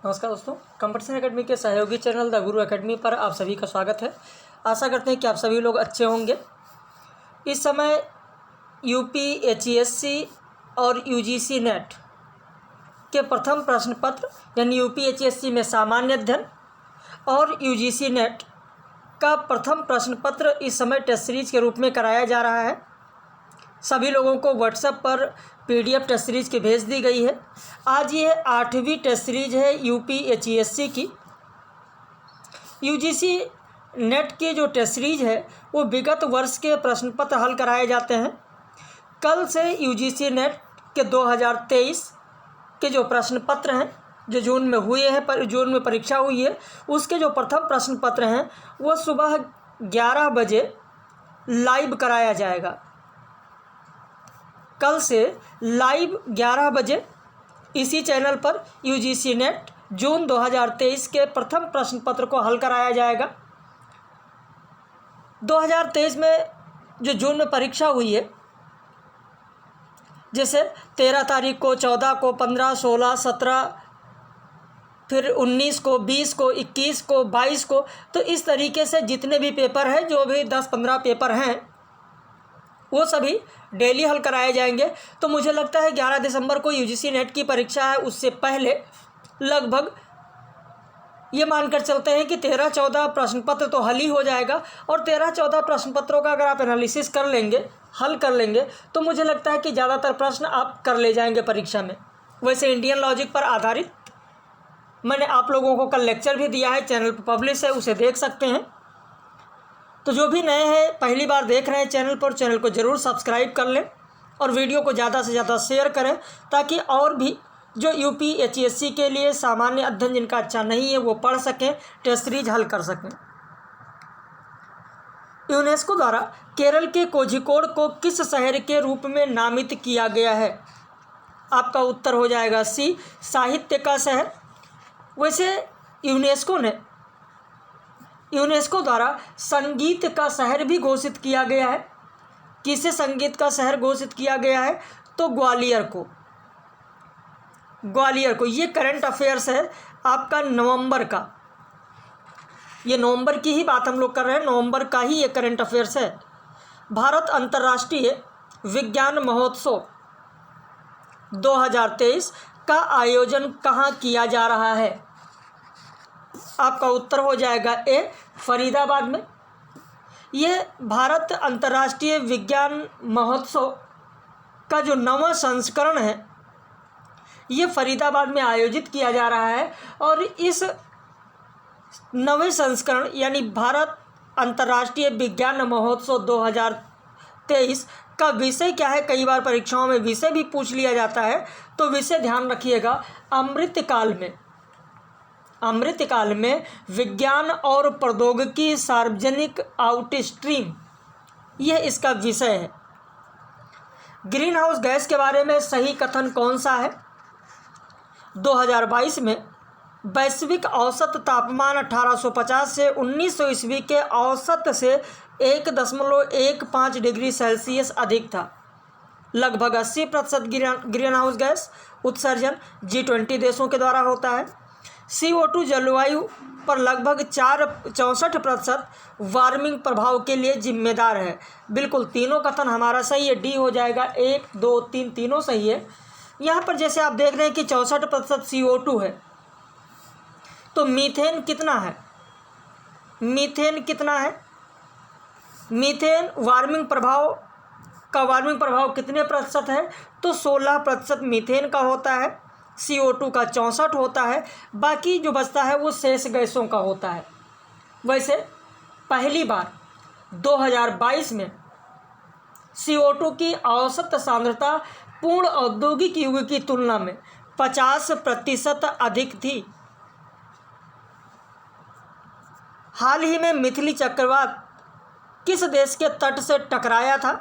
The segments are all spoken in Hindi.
नमस्कार दोस्तों, कंपटीशन एकेडमी के सहयोगी चैनल द गुरु एकेडमी पर आप सभी का स्वागत है। आशा करते हैं कि आप सभी लोग अच्छे होंगे। इस समय UPHESC और UGC नेट के प्रथम प्रश्न पत्र यानी UPHESC में सामान्य अध्ययन और UGC नेट का प्रथम प्रश्न पत्र इस समय टेस्ट सीरीज के रूप में कराया जा रहा है। सभी लोगों को व्हाट्सएप पर PDF टेस्ट सीरीज की भेज दी गई है। आज ये 8वीं टेस्ट सीरीज है UPHESC की। UGC नेट की जो टेस्ट सीरीज है वो विगत वर्ष के प्रश्न पत्र हल कराए जाते हैं। कल से UGC नेट के 2023 के जो प्रश्न पत्र हैं जो जून में हुए हैं, पर जून में परीक्षा हुई है, उसके जो प्रथम प्रश्न पत्र हैं वो सुबह 11 बजे लाइव कराया जाएगा। कल से लाइव 11 बजे इसी चैनल पर UGC नेट जून 2023 के प्रथम प्रश्न पत्र को हल कराया जाएगा। 2023 में जो जून में परीक्षा हुई है, जैसे 13 तारीख को, 14 को, 15, 16, 17, फिर 19 को, 20 को, 21 को, 22 को, तो इस तरीके से जितने भी पेपर हैं, जो भी 10-15 पेपर हैं, वो सभी डेली हल कराए जाएंगे। तो मुझे लगता है 11 दिसंबर को UGC नेट की परीक्षा है, उससे पहले लगभग ये मानकर चलते हैं कि 13-14 प्रश्न पत्र तो हल ही हो जाएगा। और 13-14 प्रश्न पत्रों का अगर आप एनालिसिस कर लेंगे, हल कर लेंगे, तो मुझे लगता है कि ज़्यादातर प्रश्न आप कर ले जाएंगे परीक्षा में। वैसे इंडियन लॉजिक पर आधारित मैंने आप लोगों को कल लेक्चर भी दिया है, चैनल पर पब्लिश है, उसे देख सकते हैं। तो जो भी नए हैं, पहली बार देख रहे हैं चैनल पर, चैनल को ज़रूर सब्सक्राइब कर लें और वीडियो को ज़्यादा से ज़्यादा शेयर करें, ताकि और भी जो UPHESC के लिए सामान्य अध्ययन जिनका अच्छा नहीं है वो पढ़ सकें, टेस्ट सीरीज हल कर सकें। यूनेस्को द्वारा केरल के कोझिकोड को किस शहर के रूप में नामित किया गया है? आपका उत्तर हो जाएगा C, साहित्य का शहर। वैसे यूनेस्को द्वारा संगीत का शहर भी घोषित किया गया है। किसे संगीत का शहर घोषित किया गया है? तो ग्वालियर को। ये करंट अफेयर्स है आपका नवंबर का। ये नवंबर की ही बात हम लोग कर रहे हैं, नवंबर का ही ये करंट अफेयर्स है। भारत अंतर्राष्ट्रीय विज्ञान महोत्सव 2023 का आयोजन कहाँ किया जा रहा है? आपका उत्तर हो जाएगा A, फरीदाबाद में। ये भारत अंतर्राष्ट्रीय विज्ञान महोत्सव का जो 9वां संस्करण है, ये फरीदाबाद में आयोजित किया जा रहा है। और इस 9वें संस्करण यानी भारत अंतर्राष्ट्रीय विज्ञान महोत्सव 2023 का विषय क्या है? कई बार परीक्षाओं में विषय भी पूछ लिया जाता है, तो विषय ध्यान रखिएगा, अमृतकाल में विज्ञान और प्रौद्योगिकी सार्वजनिक आउटस्ट्रीम, यह इसका विषय है। ग्रीन हाउस गैस के बारे में सही कथन कौन सा है? 2022 में वैश्विक औसत तापमान 1850 से 1900 ईस्वी के औसत से 1.15 डिग्री सेल्सियस अधिक था। लगभग 80% ग्रीन हाउस गैस उत्सर्जन G20 देशों के द्वारा होता है। CO2 जलवायु पर लगभग 64% वार्मिंग प्रभाव के लिए जिम्मेदार है। बिल्कुल तीनों कथन हमारा सही है, D हो जाएगा। 1, 2, 3 तीनों सही है। यहाँ पर जैसे आप देख रहे हैं कि 64% CO2 है, तो मीथेन कितना है? मीथेन वार्मिंग प्रभाव कितने प्रतिशत है? तो 16% मीथेन का होता है। CO2 का 64 होता है। बाकी जो बचता है वो शेष गैसों का होता है। वैसे पहली बार 2022 में CO2 की औसत सांद्रता पूर्ण औद्योगिक युग की तुलना में 50% अधिक थी। हाल ही में मिथिली चक्रवात किस देश के तट से टकराया था?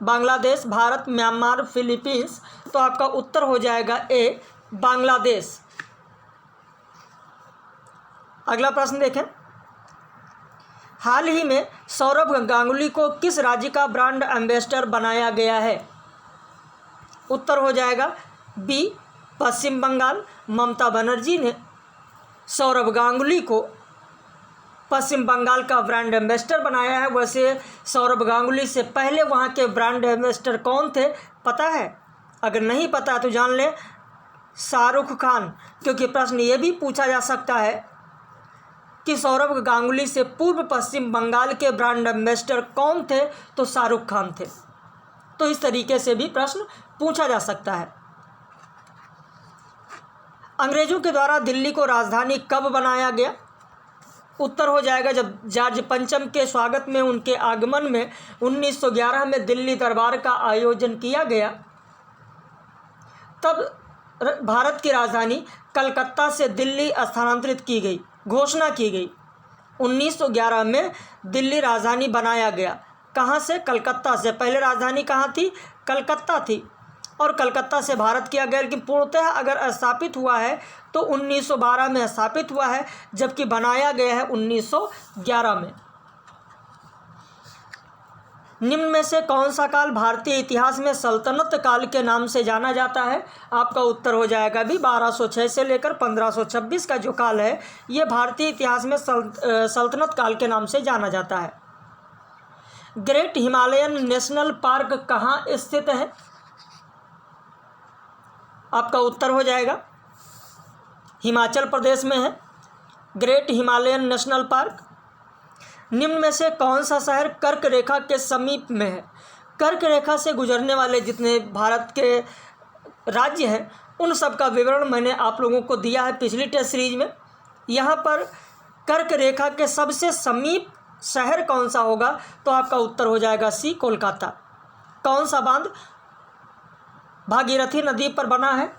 Bangladesh, Bharat, Myanmar, Philippines. तो आपका उत्तर हो जाएगा A, बांग्लादेश। अगला प्रश्न देखें। हाल ही में सौरभ गांगुली को किस राज्य का ब्रांड एम्बेसडर बनाया गया है? उत्तर हो जाएगा B, पश्चिम बंगाल। ममता बनर्जी ने सौरभ गांगुली को पश्चिम बंगाल का ब्रांड एम्बेसडर बनाया है। वैसे सौरभ गांगुली से पहले वहाँ के ब्रांड एम्बेसडर कौन थे पता है? अगर नहीं पता तो जान लें, शाहरुख खान। क्योंकि प्रश्न ये भी पूछा जा सकता है कि सौरभ गांगुली से पूर्व पश्चिम बंगाल के ब्रांड एम्बेसडर कौन थे, तो शाहरुख खान थे। तो इस तरीके से भी प्रश्न पूछा जा सकता है। अंग्रेजों के द्वारा दिल्ली को राजधानी कब बनाया गया? उत्तर हो जाएगा जब जॉर्ज पंचम के स्वागत में, उनके आगमन में 1911 में दिल्ली दरबार का आयोजन किया गया। तब भारत की राजधानी कलकत्ता से दिल्ली स्थानांतरित की गई, घोषणा की गई। 1911 में दिल्ली राजधानी बनाया गया। कहाँ से? कलकत्ता से। पहले राजधानी कहाँ थी? कलकत्ता थी, और कलकत्ता से भारत किया गया। लेकिन पूर्णतः अगर स्थापित हुआ है तो 1912 में स्थापित हुआ है, जबकि बनाया गया है 1911 में। निम्न में से कौन सा काल भारतीय इतिहास में सल्तनत काल के नाम से जाना जाता है? आपका उत्तर हो जाएगा भी 1206 से लेकर 1526 का जो काल है, ये भारतीय इतिहास में सल्तनत काल के नाम से जाना जाता है। ग्रेट हिमालयन नेशनल पार्क कहाँ स्थित है? आपका उत्तर हो जाएगा हिमाचल प्रदेश में है ग्रेट हिमालयन नेशनल पार्क। निम्न में से कौन सा शहर कर्क रेखा के समीप में है? कर्क रेखा से गुजरने वाले जितने भारत के राज्य हैं उन सब का विवरण मैंने आप लोगों को दिया है पिछली टेस्ट सीरीज में। यहाँ पर कर्क रेखा के सबसे समीप शहर कौन सा होगा? तो आपका उत्तर हो जाएगा सी, कोलकाता। कौन सा बांध भागीरथी नदी पर बना है?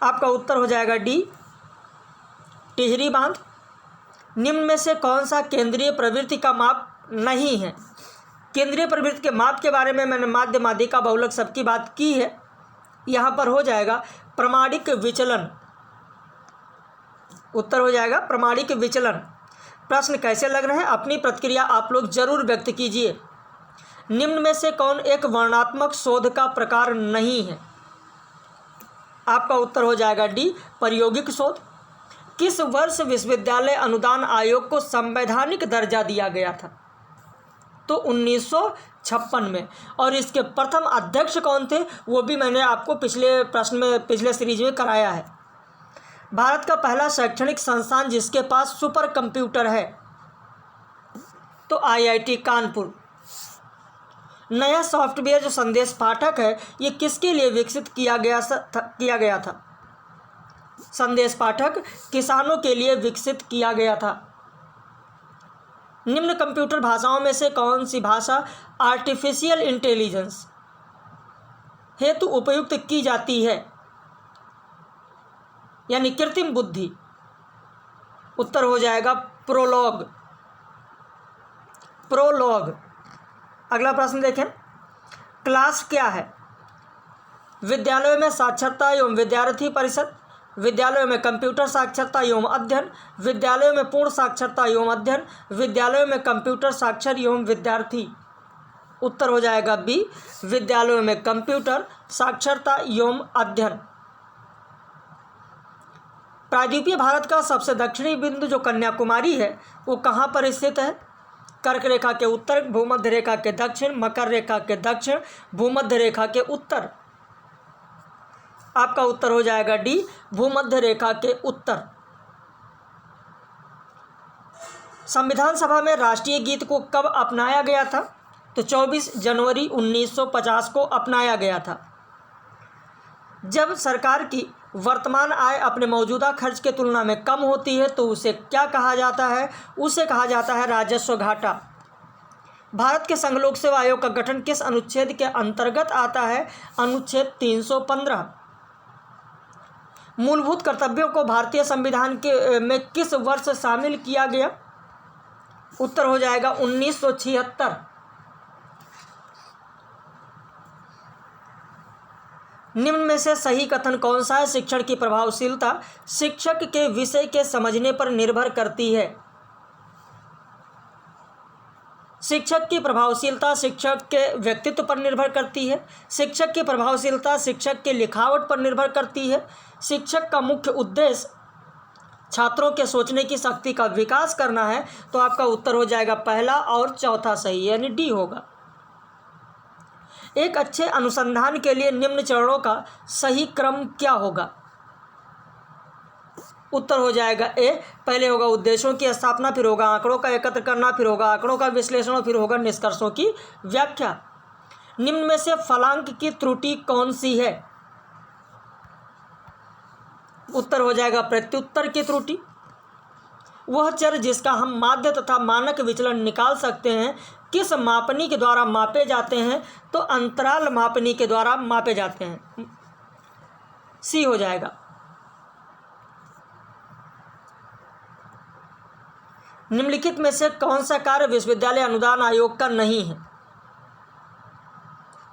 आपका उत्तर हो जाएगा डी, टिहरी बांध। निम्न में से कौन सा केंद्रीय प्रवृत्ति का माप नहीं है? केंद्रीय प्रवृत्ति के माप के बारे में मैंने माध्य, माध्यिका, बहुलक सबकी बात की है। यहाँ पर हो जाएगा प्रमाणिक विचलन। उत्तर हो जाएगा प्रमाणिक विचलन। प्रश्न कैसे लग रहे हैं? अपनी प्रतिक्रिया आप लोग जरूर व्यक्त कीजिए। निम्न में से कौन एक वर्णनात्मक शोध का प्रकार नहीं है? आपका उत्तर हो जाएगा डी, प्रायोगिक शोध। किस वर्ष विश्वविद्यालय अनुदान आयोग को संवैधानिक दर्जा दिया गया था? तो 1956 में। और इसके प्रथम अध्यक्ष कौन थे वो भी मैंने आपको पिछले प्रश्न में, पिछले सीरीज में कराया है। भारत का पहला शैक्षणिक संस्थान जिसके पास सुपर कंप्यूटर है, तो IIT कानपुर। नया सॉफ्टवेयर जो संदेश पाठक है, ये किसके लिए विकसित किया गया था? संदेश पाठक किसानों के लिए विकसित किया गया था। निम्न कंप्यूटर भाषाओं में से कौन सी भाषा आर्टिफिशियल इंटेलिजेंस हेतु उपयुक्त की जाती है, यानी कृत्रिम बुद्धि? उत्तर हो जाएगा प्रोलॉग। अगला प्रश्न देखें, क्लास क्या है? विद्यालयों में साक्षरता एवं विद्यार्थी परिषद, विद्यालयों में कंप्यूटर साक्षरता एवं अध्ययन, विद्यालयों में पूर्ण साक्षरता एवं अध्ययन, विद्यालयों में कंप्यूटर साक्षर एवं विद्यार्थी। उत्तर हो जाएगा बी, विद्यालयों में कंप्यूटर साक्षरता एवं अध्ययन। प्रायद्वीपीय भारत का सबसे दक्षिणी बिंदु जो कन्याकुमारी है वो कहाँ पर स्थित है? कर्क रेखा के उत्तर, भूमध्य रेखा के दक्षिण, मकर रेखा के दक्षिण, भूमध्य रेखा के उत्तर। आपका उत्तर हो जाएगा डी, भूमध्य रेखा के उत्तर। संविधान सभा में राष्ट्रीय गीत को कब अपनाया गया था? तो 24 जनवरी 1950 को अपनाया गया था। जब सरकार की वर्तमान आय अपने मौजूदा खर्च के तुलना में कम होती है तो उसे क्या कहा जाता है? उसे कहा जाता है राजस्व घाटा। भारत के संघ लोक सेवा आयोग का गठन किस अनुच्छेद के अंतर्गत आता है? अनुच्छेद 315। मूलभूत कर्तव्यों को भारतीय संविधान में किस वर्ष शामिल किया गया? उत्तर हो जाएगा 1976। निम्न में से सही कथन कौन सा है? शिक्षण की प्रभावशीलता शिक्षक के विषय के समझने पर निर्भर करती है। शिक्षक की प्रभावशीलता शिक्षक के व्यक्तित्व पर निर्भर करती है। शिक्षक की प्रभावशीलता शिक्षक के लिखावट पर निर्भर करती है। शिक्षक का मुख्य उद्देश्य छात्रों के सोचने की शक्ति का विकास करना है। तो आपका उत्तर हो जाएगा पहला और चौथा सही, यानी डी होगा। एक अच्छे अनुसंधान के लिए निम्न चरणों का सही क्रम क्या होगा? उत्तर हो जाएगा ए। पहले होगा उद्देश्यों की स्थापना, फिर होगा आंकड़ों का एकत्र करना, फिर होगा आंकड़ों का विश्लेषण, फिर होगा निष्कर्षों की व्याख्या। निम्न में से फलांक की त्रुटि कौन सी है? उत्तर हो जाएगा प्रत्युत्तर की त्रुटि। वह चर जिसका हम माध्य तथा मानक विचलन निकाल सकते हैं किस मापनी के द्वारा मापे जाते हैं? तो अंतराल मापनी के द्वारा मापे जाते हैं। सी हो जाएगा। निम्नलिखित में से कौन सा कार्य विश्वविद्यालय अनुदान आयोग का नहीं है?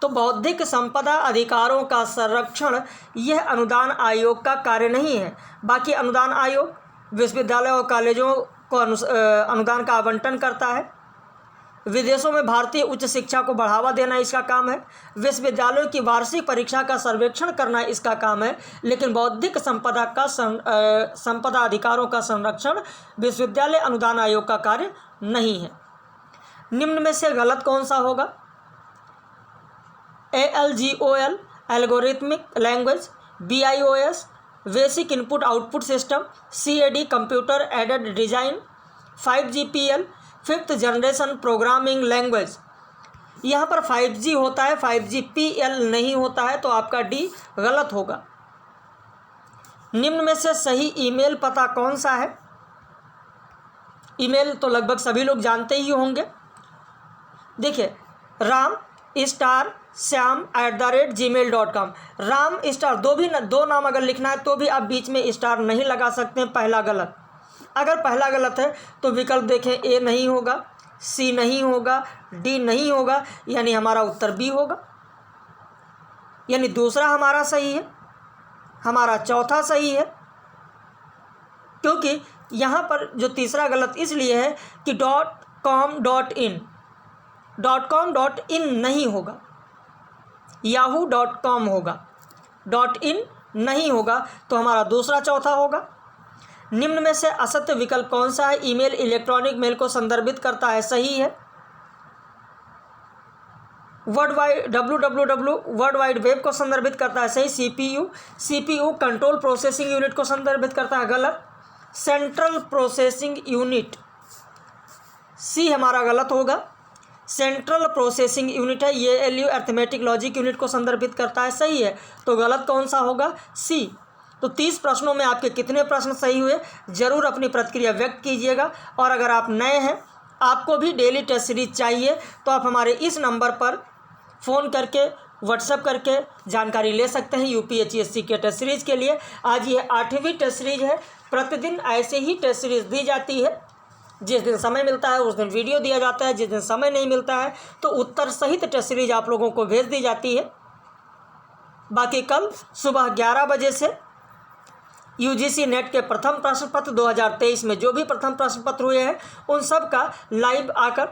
तो बौद्धिक संपदा अधिकारों का संरक्षण यह अनुदान आयोग का कार्य नहीं है। बाकी अनुदान आयोग विश्वविद्यालयों और कॉलेजों को अनुदान का आवंटन करता है। विदेशों में भारतीय उच्च शिक्षा को बढ़ावा देना इसका काम है। विश्वविद्यालयों की वार्षिक परीक्षा का सर्वेक्षण करना इसका काम है। लेकिन बौद्धिक संपदा अधिकारों का संरक्षण विश्वविद्यालय अनुदान आयोग का कार्य नहीं है। निम्न में से गलत कौन सा होगा? ALGOL algorithmic language, BIOS basic input output system, CAD computer aided design, 5GPL fifth generation programming language. यहाँ पर 5G होता है, 5GPL नहीं होता है, तो आपका डी गलत होगा। निम्न में से सही ईमेल पता कौन सा है? ईमेल तो लगभग सभी लोग जानते ही होंगे। देखिए, ram_syam@gmail.com। राम स्टार दो नाम अगर लिखना है तो भी आप बीच में स्टार नहीं लगा सकते हैं, पहला गलत। अगर पहला गलत है तो विकल्प देखें, ए नहीं होगा, सी नहीं होगा, डी नहीं होगा, यानी हमारा उत्तर बी होगा। यानी दूसरा हमारा सही है, हमारा चौथा सही है। क्योंकि यहाँ पर जो तीसरा गलत इसलिए है कि .com.in नहीं होगा, yahoo.com होगा, .in नहीं होगा, तो हमारा दूसरा चौथा होगा। निम्न में से असत्य विकल्प कौन सा है? ईमेल इलेक्ट्रॉनिक मेल को संदर्भित करता है, सही है। www वर्ल्ड वाइड वेब को संदर्भित करता है, सही। CPU कंट्रोल प्रोसेसिंग यूनिट को संदर्भित करता है, गलत। सेंट्रल प्रोसेसिंग यूनिट, सी हमारा गलत होगा। सेंट्रल प्रोसेसिंग यूनिट है, ये ALU अर्थमेटिक लॉजिक यूनिट को संदर्भित करता है, सही है। तो गलत कौन सा होगा? सी। तो 30 प्रश्नों में आपके कितने प्रश्न सही हुए? ज़रूर अपनी प्रतिक्रिया व्यक्त कीजिएगा। और अगर आप नए हैं, आपको भी डेली टेस्ट सीरीज चाहिए, तो आप हमारे इस नंबर पर फ़ोन करके व्हाट्सएप करके जानकारी ले सकते हैं UPHSC के टेस्ट सीरीज़ के लिए। आज ये 8वीं टेस्ट सीरीज़ है। प्रतिदिन ऐसे ही टेस्ट सीरीज़ दी जाती है। जिस दिन समय मिलता है उस दिन वीडियो दिया जाता है, जिस दिन समय नहीं मिलता है तो उत्तर सहित टेस्ट सीरीज आप लोगों को भेज दी जाती है। बाकी कल सुबह 11 बजे से UGC नेट के प्रथम प्रश्न पत्र 2023 में जो भी प्रथम प्रश्न पत्र हुए हैं उन सब का लाइव आकर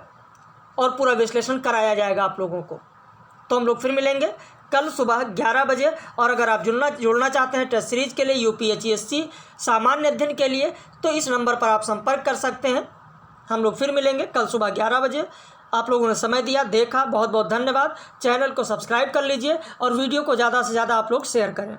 और पूरा विश्लेषण कराया जाएगा आप लोगों को। तो हम लोग फिर मिलेंगे कल सुबह 11 बजे। और अगर आप जुड़ना चाहते हैं टेस्ट सीरीज के लिए UPHSC सामान्य अध्ययन के लिए, तो इस नंबर पर आप संपर्क कर सकते हैं। हम लोग फिर मिलेंगे कल सुबह 11 बजे। आप लोगों ने समय दिया, देखा, बहुत बहुत धन्यवाद। चैनल को सब्सक्राइब कर लीजिए और वीडियो को ज़्यादा से ज़्यादा आप लोग शेयर करें।